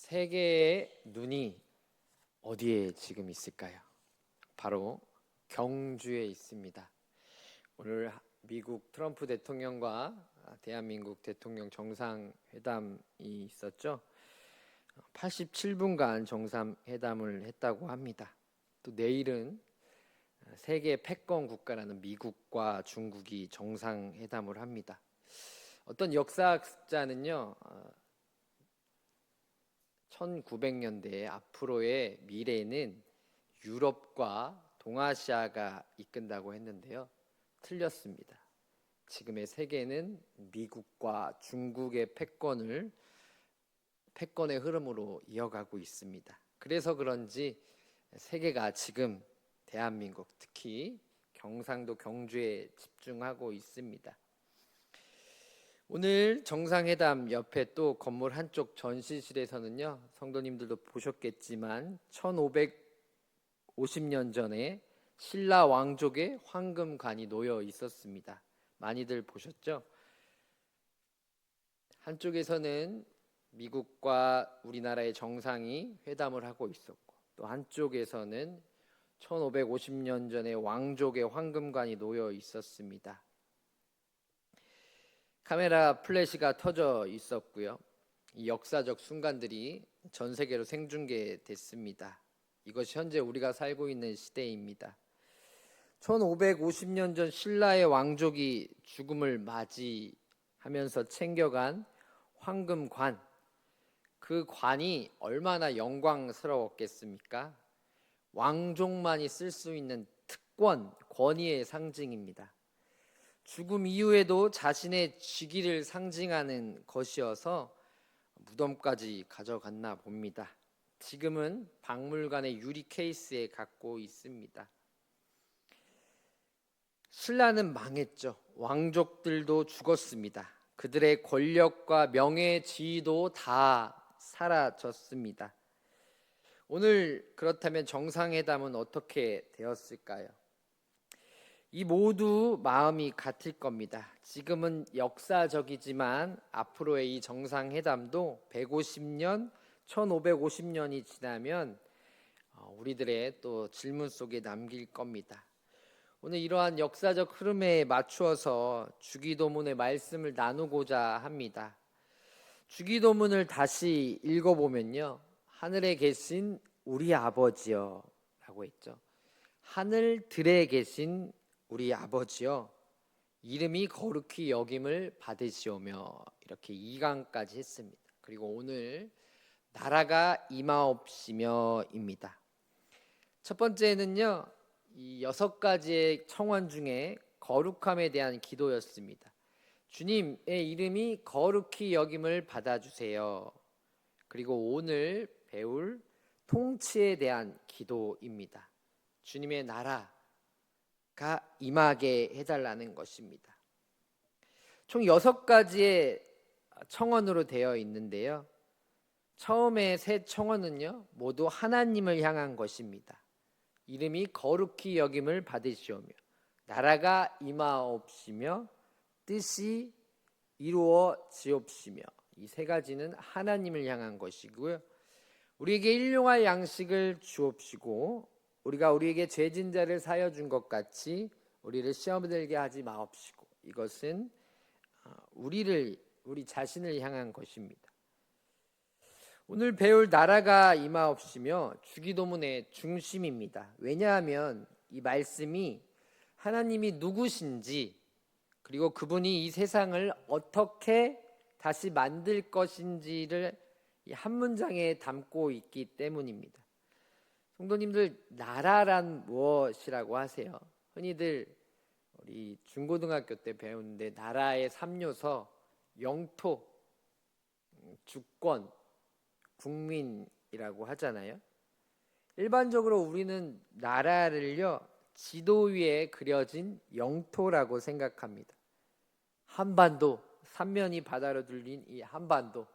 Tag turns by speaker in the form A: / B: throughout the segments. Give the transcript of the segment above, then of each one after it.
A: 세계의 눈이 어디에 지금 있을까요? 바로 경주에 있습니다. 오늘 미국 트럼프 대통령과 대한민국 대통령 정상회담이 있었죠. 87분간 정상회담을 했다고 합니다. 또 내일은 세계 패권 국가라는 미국과 중국이 정상회담을 합니다. 어떤 역사학자는요, 1900년대 앞으로의 미래는 유럽과 동아시아가 이끈다고 했는데요. 틀렸습니다. 지금의 세계는 미국과 중국의 패권의 흐름으로 이어가고 있습니다. 그래서 그런지 세계가 지금 대한민국, 특히 경상도 경주에 집중하고 있습니다. 오늘 정상회담 옆에 또 건물 한쪽 전시실에서는요, 성도님들도 보셨겠지만 1550년 전에 신라 왕족의 황금관이 놓여 있었습니다. 많이들 보셨죠? 한쪽에서는 미국과 우리나라의 정상이 회담을 하고 있었고, 또 한쪽에서는 1550년 전에 왕족의 황금관이 놓여 있었습니다. 카메라 플래시가 터져 있었고요. 이 역사적 순간들이 전 세계로 생중계됐습니다. 이것이 현재 우리가 살고 있는 시대입니다. 1550년 전 신라의 왕족이 죽음을 맞이하면서 챙겨간 황금관, 그 관이 얼마나 영광스러웠겠습니까? 왕족만이 쓸 수 있는 특권, 권위의 상징입니다. 죽음 이후에도 자신의 직위를 상징하는 것이어서 무덤까지 가져갔나 봅니다. 지금은 박물관의 유리 케이스에 갖고 있습니다. 신라는 망했죠. 왕족들도 죽었습니다. 그들의 권력과 명예, 지위도 다 사라졌습니다. 오늘 그렇다면 정상회담은 어떻게 되었을까요? 이 모두 마음이 같을 겁니다. 지금은 역사적이지만 앞으로의 이 정상회담도 150년, 1550년이 지나면 우리들의 또 질문 속에 남길 겁니다. 오늘 이러한 역사적 흐름에 맞추어서 주기도문의 말씀을 나누고자 합니다. 주기도문을 다시 읽어보면요, 하늘에 계신 우리 아버지여 라고 했죠. 하늘들에 계신 우리 아버지여, 이름이 거룩히 여김을 받으시오며, 이렇게 2강까지 했습니다. 그리고 오늘 나라가 임하옵시며입니다. 첫 번째는요, 이 6가지의 청원 중에 거룩함에 대한 기도였습니다. 주님의 이름이 거룩히 여김을 받아주세요. 그리고 오늘 배울 통치에 대한 기도입니다. 주님의 나라가 임하게 해달라는 것입니다. 총 6가지의 청원으로 되어 있는데요, 처음에 세 청원은요 모두 하나님을 향한 것입니다. 이름이 거룩히 여김을 받으시오며, 나라가 임하옵시며, 뜻이 이루어지옵시며, 이 3가지는 하나님을 향한 것이고요. 우리에게 일용할 양식을 주옵시고, 우리가 우리에게 죄진 자를 사여 준 것 같이 우리를 시험에 들게 하지 마옵시고, 이것은 우리 자신을 향한 것입니다. 오늘 배울 나라가 임하옵시며 주기도문의 중심입니다. 왜냐하면 이 말씀이 하나님이 누구신지, 그리고 그분이 이 세상을 어떻게 다시 만들 것인지를 한 문장에 담고 있기 때문입니다. 성도님들, 나라란 무엇이라고 하세요? 흔히들 우리 중고등학교 때 배우는데 나라의 3요소, 영토, 주권, 국민이라고 하잖아요. 일반적으로 우리는 나라를요, 지도 위에 그려진 영토라고 생각합니다. 한반도, 삼면이 바다로 둘린 이 한반도,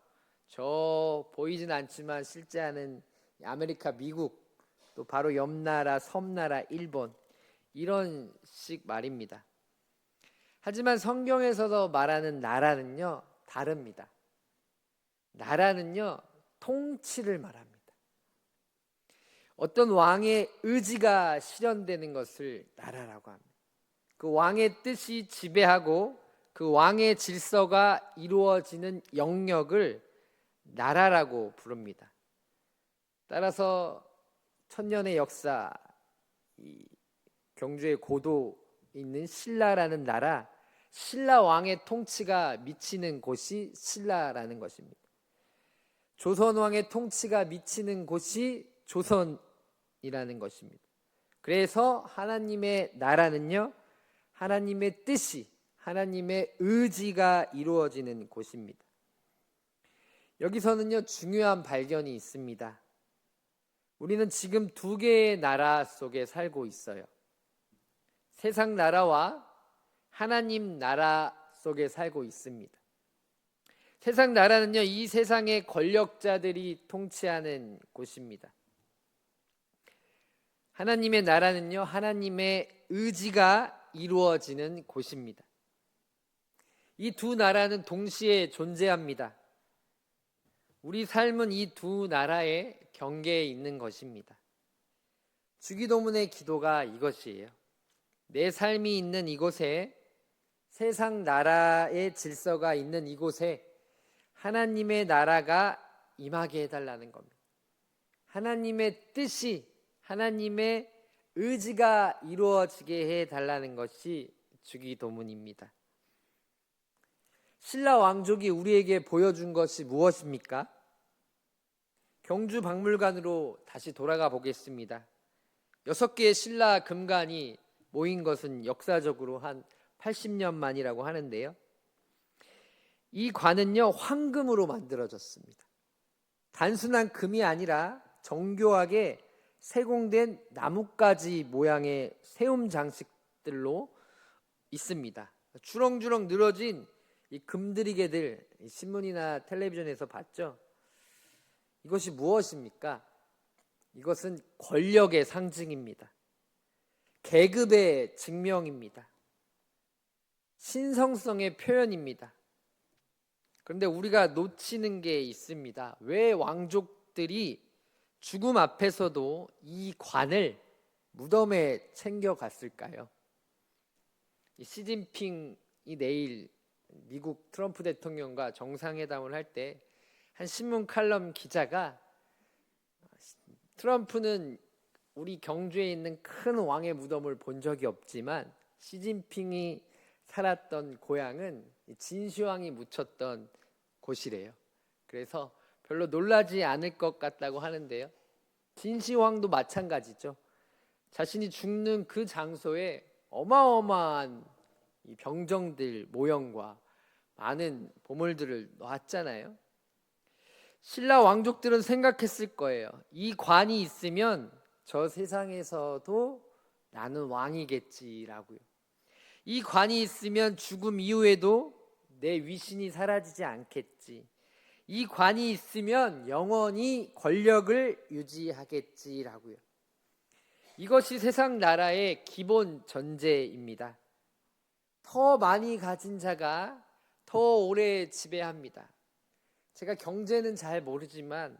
A: 저 보이진 않지만 실제하는 아메리카, 미국, 또 바로 옆 나라, 섬나라, 일본, 이런 식 말입니다. 하지만 성경에서도 말하는 나라는요 다릅니다. 나라는요 통치를 말합니다. 어떤 왕의 의지가 실현되는 것을 나라라고 합니다. 그 왕의 뜻이 지배하고 그 왕의 질서가 이루어지는 영역을 나라라고 부릅니다. 따라서 천년의 역사, 이 경주의 고도 있는 신라라는 나라, 신라 왕의 통치가 미치는 곳이 신라라는 것입니다. 조선 왕의 통치가 미치는 곳이 조선이라는 것입니다. 그래서 하나님의 나라는요, 하나님의 뜻이, 하나님의 의지가 이루어지는 곳입니다. 여기서는요, 중요한 발견이 있습니다. 우리는 지금 두 개의 나라 속에 살고 있어요. 세상 나라와 하나님 나라 속에 살고 있습니다. 세상 나라는요, 이 세상의 권력자들이 통치하는 곳입니다. 하나님의 나라는요, 하나님의 의지가 이루어지는 곳입니다. 이 두 나라는 동시에 존재합니다. 우리 삶은 이 두 나라의 경계에 있는 것입니다. 주기도문의 기도가 이것이에요. 내 삶이 있는 이곳에, 세상 나라의 질서가 있는 이곳에 하나님의 나라가 임하게 해달라는 겁니다. 하나님의 뜻이, 하나님의 의지가 이루어지게 해달라는 것이 주기도문입니다. 신라 왕족이 우리에게 보여준 것이 무엇입니까? 경주박물관으로 다시 돌아가 보겠습니다. 6개의 신라 금관이 모인 것은 역사적으로 한 80년 만이라고 하는데요. 이 관은요, 황금으로 만들어졌습니다. 단순한 금이 아니라 정교하게 세공된 나뭇가지 모양의 세움 장식들로 있습니다. 주렁주렁 늘어진 이 금드리개들, 신문이나 텔레비전에서 봤죠? 이것이 무엇입니까? 이것은 권력의 상징입니다. 계급의 증명입니다. 신성성의 표현입니다. 그런데 우리가 놓치는 게 있습니다. 왜 왕족들이 죽음 앞에서도 이 관을 무덤에 챙겨갔을까요? 시진핑이 내일 미국 트럼프 대통령과 정상회담을 할 때 한 신문 칼럼 기자가, 트럼프는 우리 경주에 있는 큰 왕의 무덤을 본 적이 없지만 시진핑이 살았던 고향은 진시황이 묻혔던 곳이래요. 그래서 별로 놀라지 않을 것 같다고 하는데요. 진시황도 마찬가지죠. 자신이 죽는 그 장소에 어마어마한 이 병정들 모형과 많은 보물들을 놓았잖아요. 신라 왕족들은 생각했을 거예요. 이 관이 있으면 저 세상에서도 나는 왕이겠지라고요. 이 관이 있으면 죽음 이후에도 내 위신이 사라지지 않겠지. 이 관이 있으면 영원히 권력을 유지하겠지라고요. 이것이 세상 나라의 기본 전제입니다. 더 많이 가진 자가 더 오래 지배합니다. 제가 경제는 잘 모르지만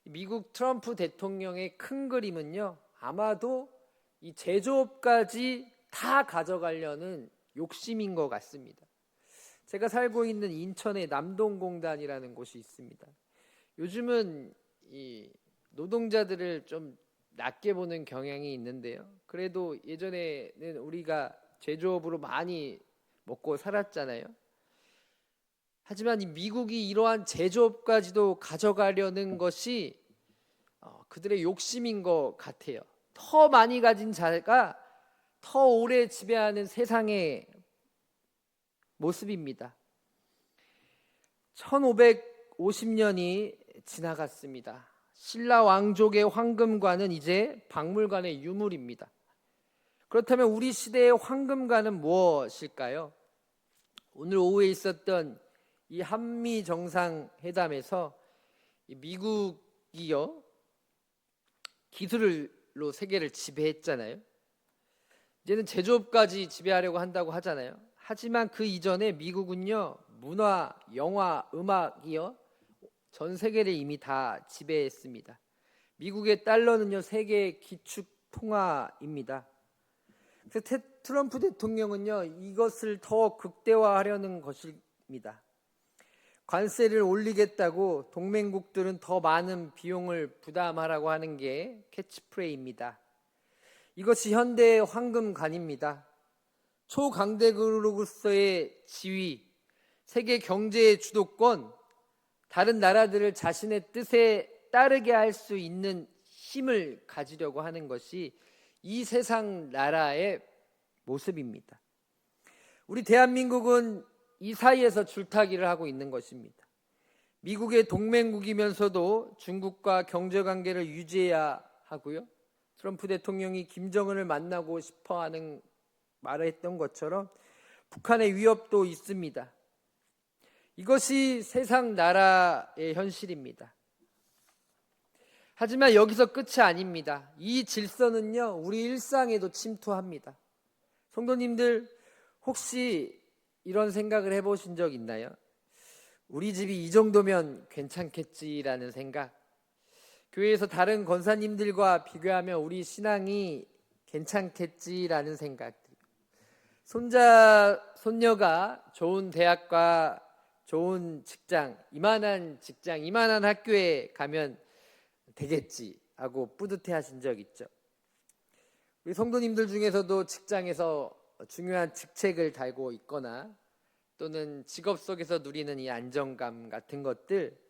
A: 미국 트럼프 대통령의 큰 그림은요, 아마도 이 제조업까지 다 가져가려는 욕심인 것 같습니다. 제가 살고 있는 인천에 남동공단이라는 곳이 있습니다. 요즘은 이 노동자들을 좀 낮게 보는 경향이 있는데요. 그래도 예전에는 우리가 제조업으로 많이 먹고 살았잖아요. 하지만 이 미국이 이러한 제조업까지도 가져가려는 것이 그들의 욕심인 것 같아요. 더 많이 가진 자가 더 오래 지배하는 세상의 모습입니다. 1550년이 지나갔습니다. 신라 왕족의 황금관은 이제 박물관의 유물입니다. 그렇다면 우리 시대의 황금관은 무엇일까요? 오늘 오후에 있었던 이 한미 정상회담에서 미국이요, 기술로 세계를 지배했잖아요. 이제는 제조업까지 지배하려고 한다고 하잖아요. 하지만 그 이전에 미국은요, 문화, 영화, 음악이요, 전 세계를 이미 다 지배했습니다. 미국의 달러는요, 세계 기축 통화입니다. 그래서 트럼프 대통령은요, 이것을 더 극대화하려는 것입니다. 관세를 올리겠다고 동맹국들은 더 많은 비용을 부담하라고 하는 게 캐치프레이입니다. 이것이 현대의 황금관입니다. 초강대국으로서의 지위, 세계 경제의 주도권, 다른 나라들을 자신의 뜻에 따르게 할 수 있는 힘을 가지려고 하는 것이 이 세상 나라의 모습입니다. 우리 대한민국은 이 사이에서 줄타기를 하고 있는 것입니다. 미국의 동맹국이면서도 중국과 경제관계를 유지해야 하고요. 트럼프 대통령이 김정은을 만나고 싶어하는 말을 했던 것처럼 북한의 위협도 있습니다. 이것이 세상 나라의 현실입니다. 하지만 여기서 끝이 아닙니다. 이 질서는요, 우리 일상에도 침투합니다. 성도님들, 혹시 이런 생각을 해보신 적 있나요? 우리 집이 이 정도면 괜찮겠지라는 생각. 교회에서 다른 권사님들과 비교하면 우리 신앙이 괜찮겠지라는 생각들. 손자, 손녀가 좋은 대학과 좋은 직장, 이만한 학교에 가면 되겠지 하고 뿌듯해 하신 적 있죠. 우리 성도님들 중에서도 직장에서 중요한 직책을 달고 있거나 또는 직업 속에서 누리는 이 안정감 같은 것들,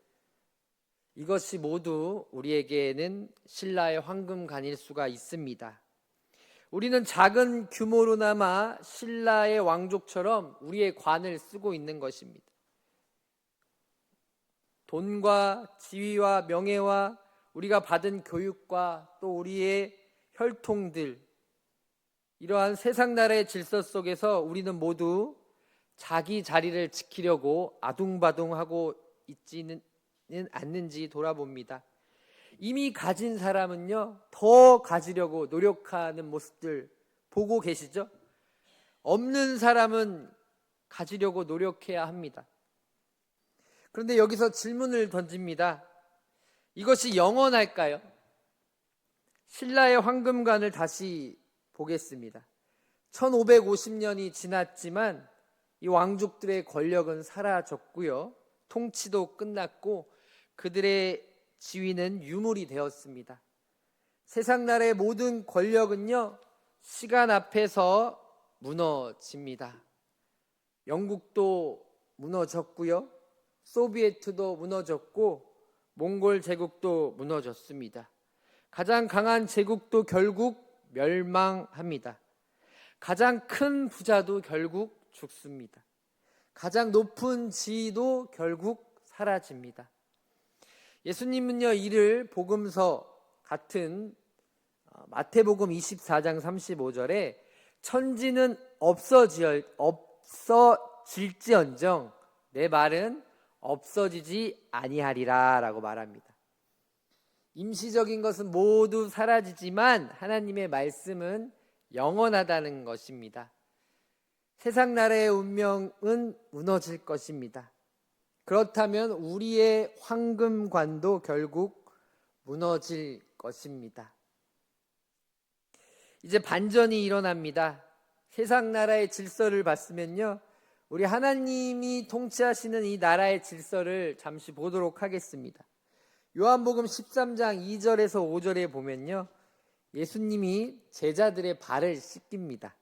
A: 이것이 모두 우리에게는 신라의 황금관일 수가 있습니다. 우리는 작은 규모로나마 신라의 왕족처럼 우리의 관을 쓰고 있는 것입니다. 돈과 지위와 명예와 우리가 받은 교육과 또 우리의 혈통들, 이러한 세상 나라의 질서 속에서 우리는 모두 자기 자리를 지키려고 아둥바둥하고 있지는 않는지 돌아봅니다. 이미 가진 사람은요, 더 가지려고 노력하는 모습들 보고 계시죠? 없는 사람은 가지려고 노력해야 합니다. 그런데 여기서 질문을 던집니다. 이것이 영원할까요? 신라의 황금관을 다시 보겠습니다. 1550년이 지났지만 이 왕족들의 권력은 사라졌고요. 통치도 끝났고 그들의 지위는 유물이 되었습니다. 세상 나라의 모든 권력은요, 시간 앞에서 무너집니다. 영국도 무너졌고요. 소비에트도 무너졌고 몽골 제국도 무너졌습니다. 가장 강한 제국도 결국 멸망합니다. 가장 큰 부자도 결국 죽습니다. 가장 높은 지위도 결국 사라집니다. 예수님은요, 이를 복음서 같은 마태복음 24장 35절에 천지는 없어질지언정 내 말은 없어지지 아니하리라 라고 말합니다. 임시적인 것은 모두 사라지지만 하나님의 말씀은 영원하다는 것입니다. 세상 나라의 운명은 무너질 것입니다. 그렇다면 우리의 황금관도 결국 무너질 것입니다. 이제 반전이 일어납니다. 세상 나라의 질서를 봤으면요, 우리 하나님이 통치하시는 이 나라의 질서를 잠시 보도록 하겠습니다. 요한복음 13장 2절에서 5절에 보면요, 예수님이 제자들의 발을 씻깁니다.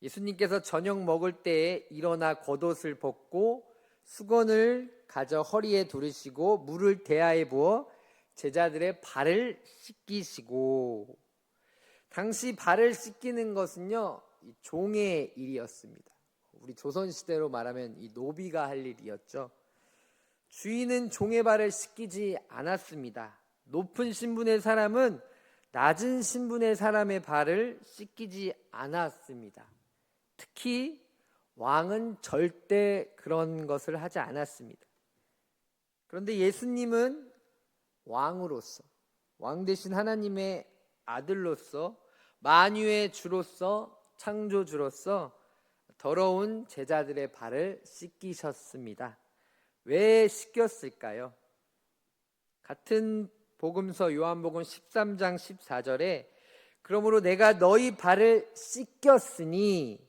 A: 예수님께서 저녁 먹을 때에 일어나 겉옷을 벗고 수건을 가져 허리에 두르시고 물을 대야에 부어 제자들의 발을 씻기시고, 당시 발을 씻기는 것은요, 종의 일이었습니다. 우리 조선시대로 말하면 이 노비가 할 일이었죠. 주인은 종의 발을 씻기지 않았습니다. 높은 신분의 사람은 낮은 신분의 사람의 발을 씻기지 않았습니다. 특히 왕은 절대 그런 것을 하지 않았습니다. 그런데 예수님은 왕으로서, 왕 대신 하나님의 아들로서, 만유의 주로서, 창조주로서 더러운 제자들의 발을 씻기셨습니다. 왜 씻겼을까요? 같은 복음서 요한복음 13장 14절에 그러므로 내가 너희 발을 씻겼으니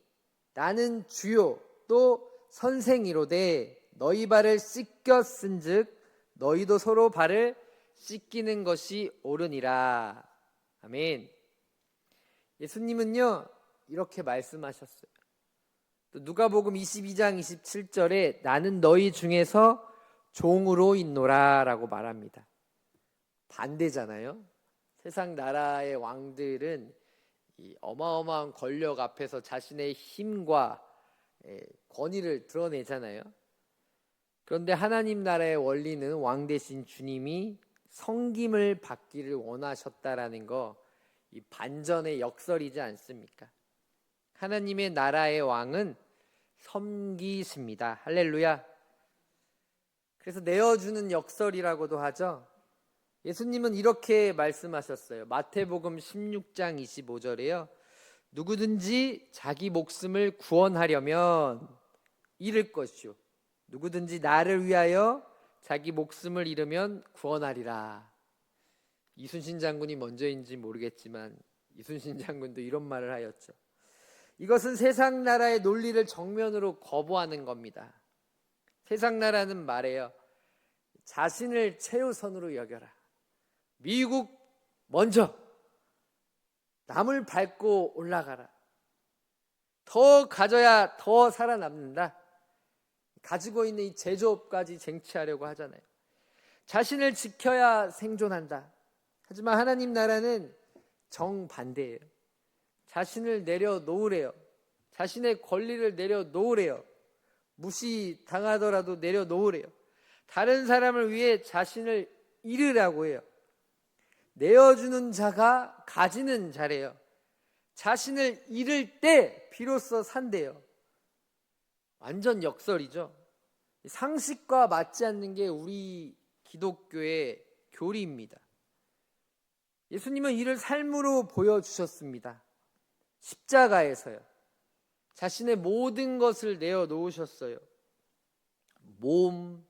A: 나는 주요 또 선생이로되 너희 발을 씻겼은즉 너희도 서로 발을 씻기는 것이 옳으니라. 아멘. 예수님은요 이렇게 말씀하셨어요. 또 누가복음 22장 27절에 나는 너희 중에서 종으로 있노라 라고 말합니다. 반대잖아요. 세상 나라의 왕들은 이 어마어마한 권력 앞에서 자신의 힘과 권위를 드러내잖아요. 그런데 하나님 나라의 원리는 왕 대신 주님이 섬김을 받기를 원하셨다라는 거, 이 반전의 역설이지 않습니까? 하나님의 나라의 왕은 섬기십니다. 할렐루야. 그래서 내어주는 역설이라고도 하죠. 예수님은 이렇게 말씀하셨어요. 마태복음 16장 25절에요. 누구든지 자기 목숨을 구원하려면 잃을 것이요 누구든지 나를 위하여 자기 목숨을 잃으면 구원하리라. 이순신 장군이 먼저인지 모르겠지만 이순신 장군도 이런 말을 하였죠. 이것은 세상 나라의 논리를 정면으로 거부하는 겁니다. 세상 나라는 말해요. 자신을 최우선으로 여겨라. 미국 먼저. 남을 밟고 올라가라. 더 가져야 더 살아남는다. 가지고 있는 이 제조업까지 쟁취하려고 하잖아요. 자신을 지켜야 생존한다. 하지만 하나님 나라는 정반대예요. 자신을 내려놓으래요. 자신의 권리를 내려놓으래요. 무시당하더라도 내려놓으래요. 다른 사람을 위해 자신을 잃으라고 해요. 내어주는 자가 가지는 자래요. 자신을 잃을 때 비로소 산대요. 완전 역설이죠. 상식과 맞지 않는 게 우리 기독교의 교리입니다. 예수님은 이를 삶으로 보여주셨습니다. 십자가에서요. 자신의 모든 것을 내어놓으셨어요. 몸,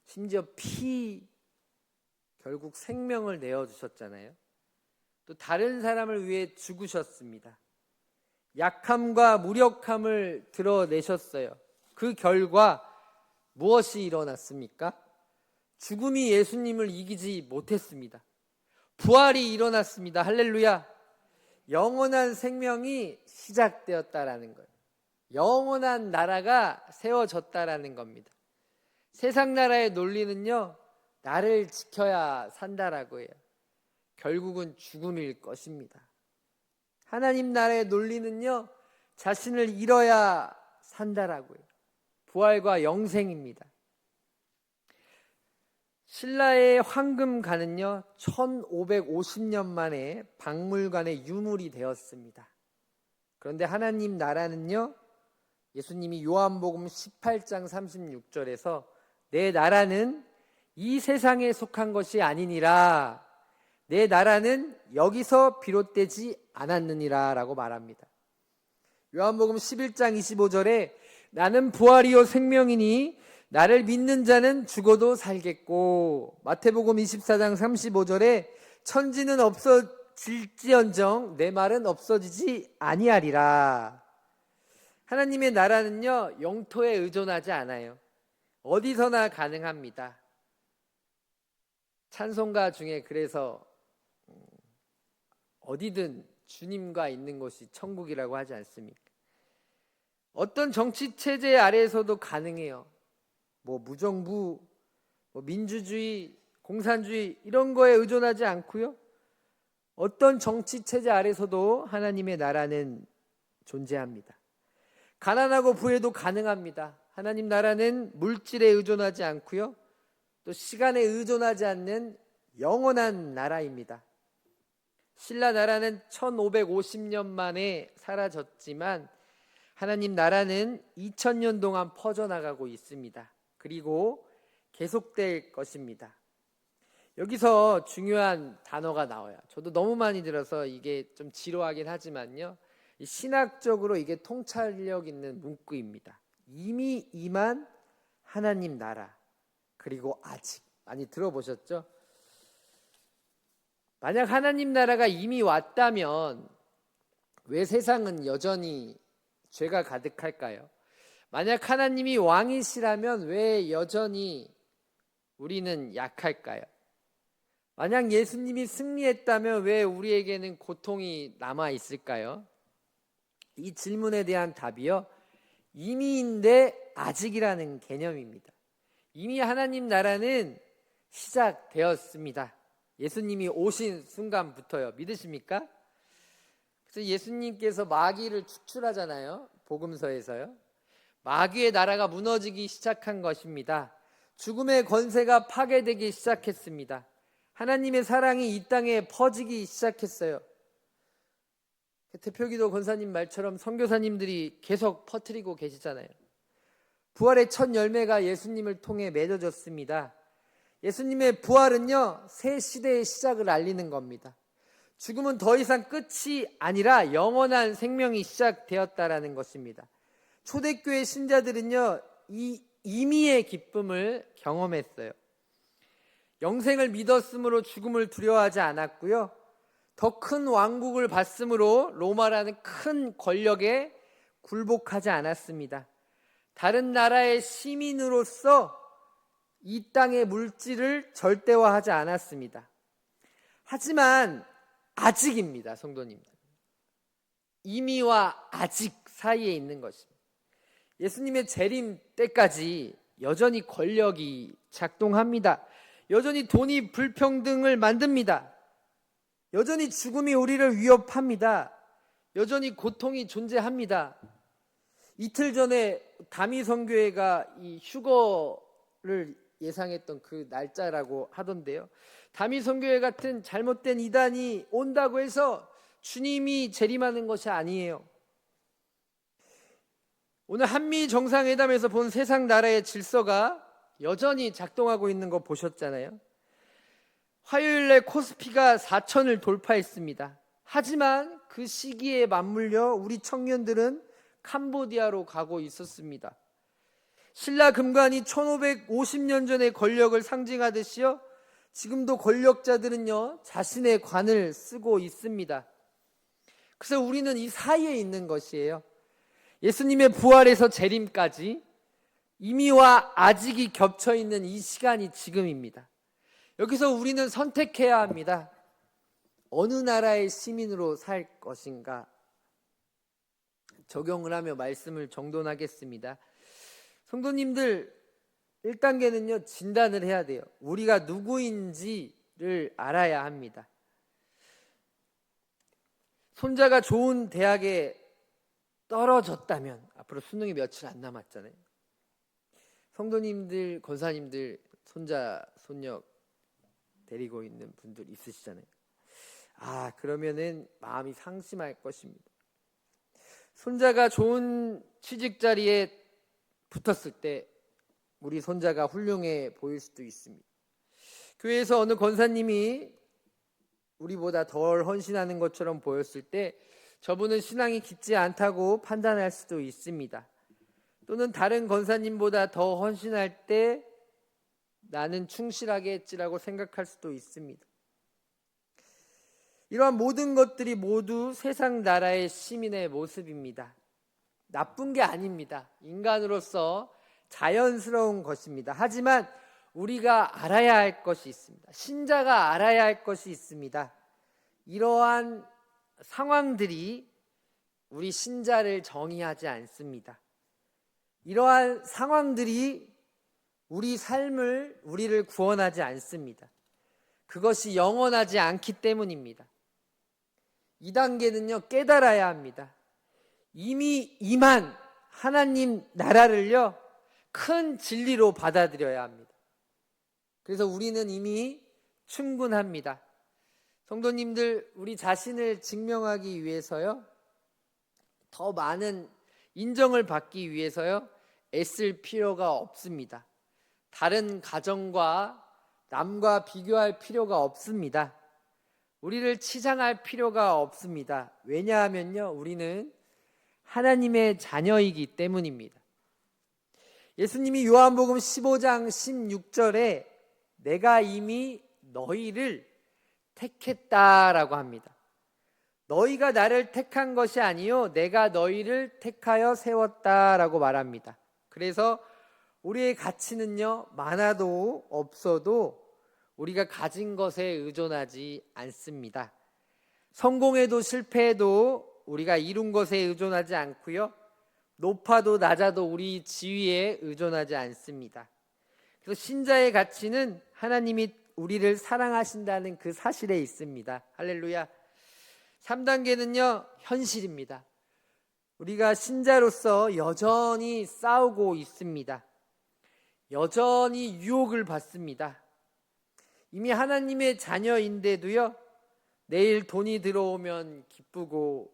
A: 심지어 피, 결국 생명을 내어주셨잖아요. 또 다른 사람을 위해 죽으셨습니다. 약함과 무력함을 드러내셨어요. 그 결과 무엇이 일어났습니까? 죽음이 예수님을 이기지 못했습니다. 부활이 일어났습니다. 할렐루야. 영원한 생명이 시작되었다라는 거예요. 영원한 나라가 세워졌다라는 겁니다. 세상 나라의 논리는요, 나를 지켜야 산다라고 해요. 결국은 죽음일 것입니다. 하나님 나라의 논리는요, 자신을 잃어야 산다라고 해요. 부활과 영생입니다. 신라의 황금관은요 1550년 만에 박물관의 유물이 되었습니다. 그런데 하나님 나라는요, 예수님이 요한복음 18장 36절에서 내 나라는 이 세상에 속한 것이 아니니라, 내 나라는 여기서 비롯되지 않았느니라 라고 말합니다. 요한복음 11장 25절에 나는 부활이요 생명이니 나를 믿는 자는 죽어도 살겠고, 마태복음 24장 35절에 천지는 없어질지언정 내 말은 없어지지 아니하리라. 하나님의 나라는요, 영토에 의존하지 않아요. 어디서나 가능합니다. 찬송가 중에 그래서 어디든 주님과 있는 곳이 천국이라고 하지 않습니까? 어떤 정치 체제 아래에서도 가능해요. 무정부, 민주주의, 공산주의 이런 거에 의존하지 않고요. 어떤 정치 체제 아래서도 하나님의 나라는 존재합니다. 가난하고 부해도 가능합니다. 하나님 나라는 물질에 의존하지 않고요. 또 시간에 의존하지 않는 영원한 나라입니다. 신라 나라는 1550년 만에 사라졌지만 하나님 나라는 2000년 동안 퍼져나가고 있습니다. 그리고 계속될 것입니다. 여기서 중요한 단어가 나와요. 저도 너무 많이 들어서 이게 좀 지루하긴 하지만요, 신학적으로 이게 통찰력 있는 문구입니다. 이미 임한 하나님 나라, 그리고 아직. 많이 들어보셨죠? 만약 하나님 나라가 이미 왔다면 왜 세상은 여전히 죄가 가득할까요? 만약 하나님이 왕이시라면 왜 여전히 우리는 약할까요? 만약 예수님이 승리했다면 왜 우리에게는 고통이 남아 있을까요? 이 질문에 대한 답이요, 이미인데 아직이라는 개념입니다. 이미 하나님 나라는 시작되었습니다. 예수님이 오신 순간부터요. 믿으십니까? 그래서 예수님께서 마귀를 축출하잖아요. 복음서에서요. 마귀의 나라가 무너지기 시작한 것입니다. 죽음의 권세가 파괴되기 시작했습니다. 하나님의 사랑이 이 땅에 퍼지기 시작했어요. 대표기도 권사님 말처럼 선교사님들이 계속 퍼뜨리고 계시잖아요. 부활의 첫 열매가 예수님을 통해 맺어졌습니다. 예수님의 부활은요, 새 시대의 시작을 알리는 겁니다. 죽음은 더 이상 끝이 아니라 영원한 생명이 시작되었다라는 것입니다. 초대교회 신자들은요, 이 임의의 기쁨을 경험했어요. 영생을 믿었으므로 죽음을 두려워하지 않았고요, 더 큰 왕국을 받음으로 로마라는 큰 권력에 굴복하지 않았습니다. 다른 나라의 시민으로서 이 땅의 물질을 절대화하지 않았습니다. 하지만 아직입니다, 성도님들. 이미와 아직 사이에 있는 것입니다. 예수님의 재림 때까지 여전히 권력이 작동합니다. 여전히 돈이 불평등을 만듭니다. 여전히 죽음이 우리를 위협합니다. 여전히 고통이 존재합니다. 이틀 전에 다미선교회가 이 휴거를 예상했던 그 날짜라고 하던데요. 다미선교회 같은 잘못된 이단이 온다고 해서 주님이 재림하는 것이 아니에요. 오늘 한미 정상회담에서 본 세상 나라의 질서가 여전히 작동하고 있는 거 보셨잖아요. 화요일에 코스피가 4천을 돌파했습니다. 하지만 그 시기에 맞물려 우리 청년들은 캄보디아로 가고 있었습니다. 신라 금관이 1550년 전의 권력을 상징하듯이요, 지금도 권력자들은요, 자신의 관을 쓰고 있습니다. 그래서 우리는 이 사이에 있는 것이에요. 예수님의 부활에서 재림까지 이미와 아직이 겹쳐 있는 이 시간이 지금입니다. 여기서 우리는 선택해야 합니다. 어느 나라의 시민으로 살 것인가? 적용을 하며 말씀을 정돈하겠습니다. 성도님들, 1단계는요, 진단을 해야 돼요. 우리가 누구인지를 알아야 합니다. 손자가 좋은 대학에 떨어졌다면, 앞으로 수능이 며칠 안 남았잖아요. 성도님들, 권사님들 손자, 손녀 데리고 있는 분들 있으시잖아요. 그러면은 마음이 상심할 것입니다. 손자가 좋은 취직 자리에 붙었을 때 우리 손자가 훌륭해 보일 수도 있습니다. 교회에서 어느 권사님이 우리보다 덜 헌신하는 것처럼 보였을 때 저분은 신앙이 깊지 않다고 판단할 수도 있습니다. 또는 다른 권사님보다 더 헌신할 때 나는 충실하게 했지라고 생각할 수도 있습니다. 이러한 모든 것들이 모두 세상 나라의 시민의 모습입니다. 나쁜 게 아닙니다. 인간으로서 자연스러운 것입니다. 하지만 우리가 알아야 할 것이 있습니다. 신자가 알아야 할 것이 있습니다. 이러한 상황들이 우리 신자를 정의하지 않습니다. 이러한 상황들이 우리를 구원하지 않습니다. 그것이 영원하지 않기 때문입니다. 2단계는요, 깨달아야 합니다. 이미 임한 하나님 나라를요, 큰 진리로 받아들여야 합니다. 그래서 우리는 이미 충분합니다. 성도님들, 우리 자신을 증명하기 위해서요, 더 많은 인정을 받기 위해서요, 애쓸 필요가 없습니다. 다른 가정과 남과 비교할 필요가 없습니다. 우리를 치장할 필요가 없습니다. 왜냐하면요, 우리는 하나님의 자녀이기 때문입니다. 예수님이 요한복음 15장 16절에 내가 이미 너희를 택했다라고 합니다. 너희가 나를 택한 것이 아니요 내가 너희를 택하여 세웠다라고 말합니다. 그래서 우리의 가치는요 많아도 없어도 우리가 가진 것에 의존하지 않습니다. 성공해도 실패해도 우리가 이룬 것에 의존하지 않고요, 높아도 낮아도 우리 지위에 의존하지 않습니다. 그래서 신자의 가치는 하나님이 우리를 사랑하신다는 그 사실에 있습니다. 할렐루야. 3단계는요 현실입니다. 우리가 신자로서 여전히 싸우고 있습니다. 여전히 유혹을 받습니다. 이미 하나님의 자녀인데도요, 내일 돈이 들어오면 기쁘고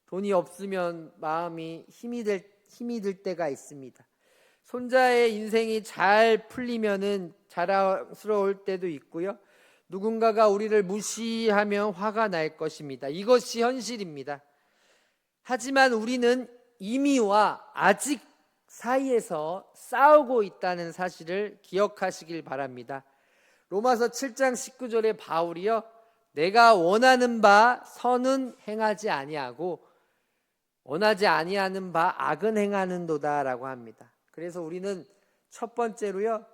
A: 돈이 없으면 마음이 힘이 들 때가 있습니다. 손자의 인생이 잘 풀리면은 자랑스러울 때도 있고요, 누군가가 우리를 무시하면 화가 날 것입니다. 이것이 현실입니다. 하지만 우리는 이미와 아직 사이에서 싸우고 있다는 사실을 기억하시길 바랍니다. 로마서 7장 19절에 바울이요, 내가 원하는 바 선은 행하지 아니하고 원하지 아니하는 바 악은 행하는도다 라고 합니다. 그래서 우리는 첫 번째로요,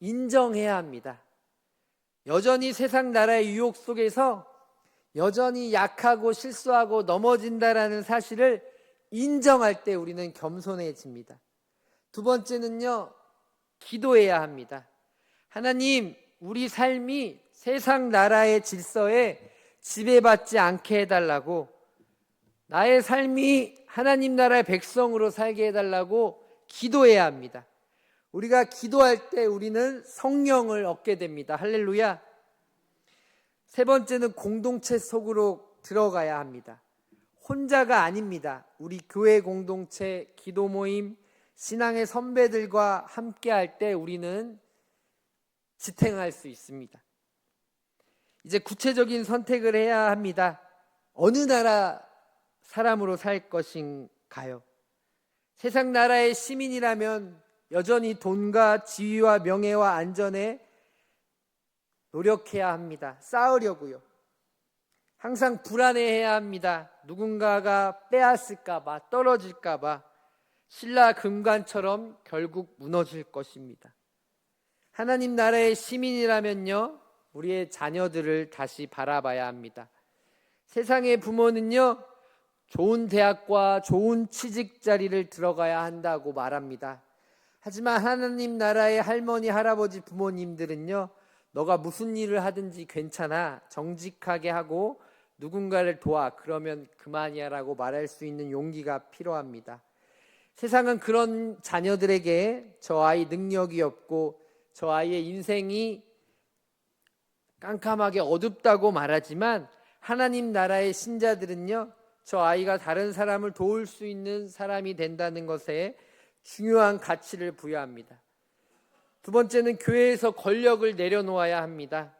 A: 인정해야 합니다. 여전히 세상 나라의 유혹 속에서 여전히 약하고 실수하고 넘어진다라는 사실을 인정할 때 우리는 겸손해집니다. 두 번째는요, 기도해야 합니다. 하나님, 우리 삶이 세상 나라의 질서에 지배받지 않게 해달라고, 나의 삶이 하나님 나라의 백성으로 살게 해달라고 기도해야 합니다. 우리가 기도할 때 우리는 성령을 얻게 됩니다. 할렐루야. 세 번째는 공동체 속으로 들어가야 합니다. 혼자가 아닙니다. 우리 교회 공동체, 기도 모임, 신앙의 선배들과 함께 할 때 우리는 지탱할 수 있습니다. 이제 구체적인 선택을 해야 합니다. 어느 나라 사람으로 살 것인가요? 세상 나라의 시민이라면 여전히 돈과 지위와 명예와 안전에 노력해야 합니다. 쌓으려고요. 항상 불안해해야 합니다. 누군가가 빼앗을까봐, 떨어질까봐, 신라 금관처럼 결국 무너질 것입니다. 하나님 나라의 시민이라면요, 우리의 자녀들을 다시 바라봐야 합니다. 세상의 부모는요, 좋은 대학과 좋은 취직 자리를 들어가야 한다고 말합니다. 하지만 하나님 나라의 할머니, 할아버지, 부모님들은요, 너가 무슨 일을 하든지 괜찮아, 정직하게 하고 누군가를 도와, 그러면 그만이야 라고 말할 수 있는 용기가 필요합니다. 세상은 그런 자녀들에게 저 아이 능력이 없고 저 아이의 인생이 깜깜하게 어둡다고 말하지만, 하나님 나라의 신자들은요, 저 아이가 다른 사람을 도울 수 있는 사람이 된다는 것에 중요한 가치를 부여합니다. 두 번째는 교회에서 권력을 내려놓아야 합니다.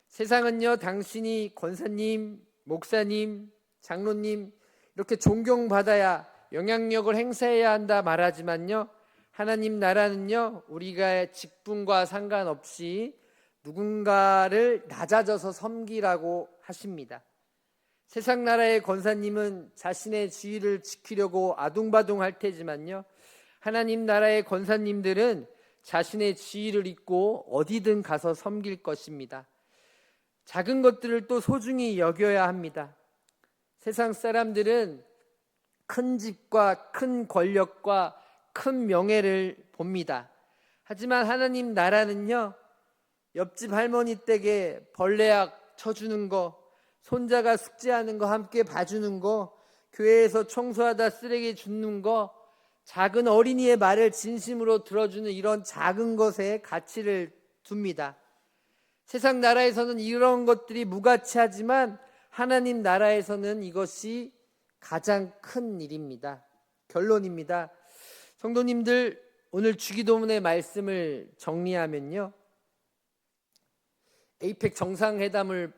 A: 세상은요, 당신이 권사님, 목사님, 장로님 이렇게 존경받아야 영향력을 행사해야 한다 말하지만요, 하나님 나라는요, 우리가 직분과 상관없이 누군가를 낮아져서 섬기라고 하십니다. 세상 나라의 권사님은 자신의 지위를 지키려고 아둥바둥할 테지만요, 하나님 나라의 권사님들은 자신의 지위를 잊고 어디든 가서 섬길 것입니다. 작은 것들을 또 소중히 여겨야 합니다. 세상 사람들은 큰 집과 큰 권력과 큰 명예를 봅니다. 하지만 하나님 나라는요, 옆집 할머니 댁에 벌레약 쳐주는 거, 손자가 숙제하는 거 함께 봐주는 거, 교회에서 청소하다 쓰레기 줍는 거, 작은 어린이의 말을 진심으로 들어주는 이런 작은 것에 가치를 둡니다. 세상 나라에서는 이런 것들이 무가치하지만 하나님 나라에서는 이것이 가장 큰 일입니다. 결론입니다. 성도님들, 오늘 주기도문의 말씀을 정리하면요, 에이펙 정상회담을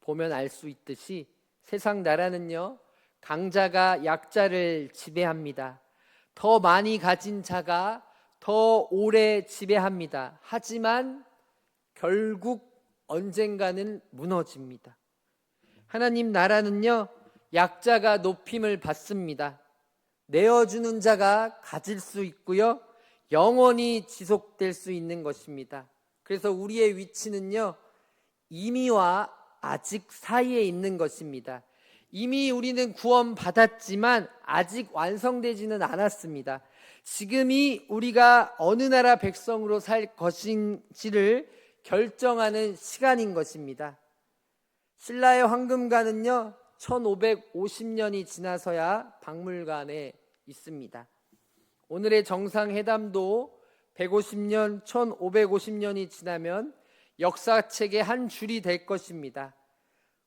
A: 보면 알 수 있듯이 세상 나라는요, 강자가 약자를 지배합니다. 더 많이 가진 자가 더 오래 지배합니다. 하지만 결국 언젠가는 무너집니다. 하나님 나라는요, 약자가 높임을 받습니다. 내어주는 자가 가질 수 있고요, 영원히 지속될 수 있는 것입니다. 그래서 우리의 위치는요, 이미와 아직 사이에 있는 것입니다. 이미 우리는 구원받았지만 아직 완성되지는 않았습니다. 지금이 우리가 어느 나라 백성으로 살 것인지를 결정하는 시간인 것입니다. 신라의 황금관은요, 1550년이 지나서야 박물관에 있습니다. 오늘의 정상회담도 150년, 1550년이 지나면 역사책의 한 줄이 될 것입니다.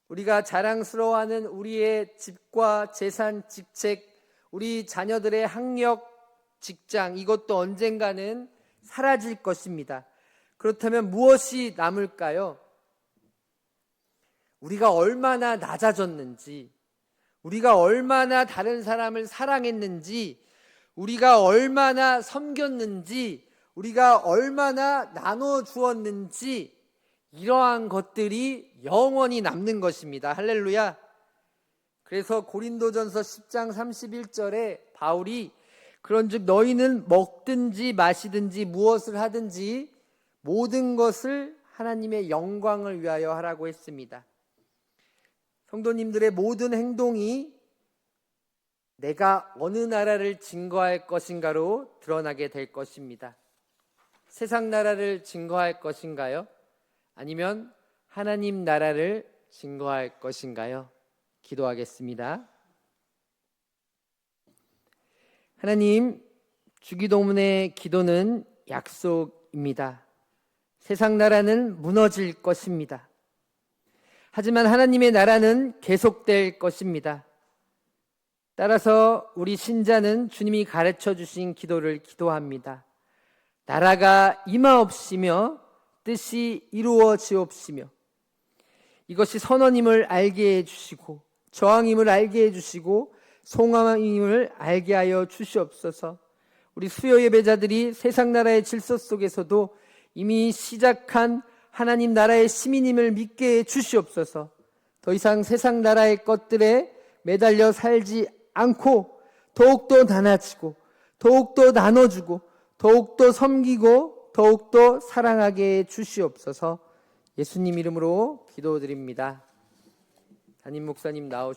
A: 우리가 자랑스러워하는 우리의 집과 재산, 직책, 우리 자녀들의 학력, 직장, 이것도 언젠가는 사라질 것입니다. 그렇다면 무엇이 남을까요? 우리가 얼마나 낮아졌는지, 우리가 얼마나 다른 사람을 사랑했는지, 우리가 얼마나 섬겼는지, 우리가 얼마나 나눠주었는지, 이러한 것들이 영원히 남는 것입니다. 할렐루야. 그래서 고린도전서 10장 31절에 바울이 그런즉 너희는 먹든지 마시든지 무엇을 하든지 모든 것을 하나님의 영광을 위하여 하라고 했습니다. 성도님들의 모든 행동이 내가 어느 나라를 증거할 것인가로 드러나게 될 것입니다. 세상 나라를 증거할 것인가요? 아니면 하나님 나라를 증거할 것인가요? 기도하겠습니다. 하나님, 주기도문의 기도는 약속입니다. 세상 나라는 무너질 것입니다. 하지만 하나님의 나라는 계속될 것입니다. 따라서 우리 신자는 주님이 가르쳐 주신 기도를 기도합니다. 나라가 임하옵시며 뜻이 이루어지옵시며, 이것이 선언임을 알게 해주시고 저항임을 알게 해주시고 송함임을 알게 하여 주시옵소서. 우리 수요 예배자들이 세상 나라의 질서 속에서도 이미 시작한 하나님 나라의 시민임을 믿게 해 주시옵소서. 더 이상 세상 나라의 것들에 매달려 살지 않고 더욱더 나눠지고 더욱더 나눠주고 더욱더 섬기고 더욱더 사랑하게 해 주시옵소서. 예수님 이름으로 기도드립니다. 담임 목사님 나오셔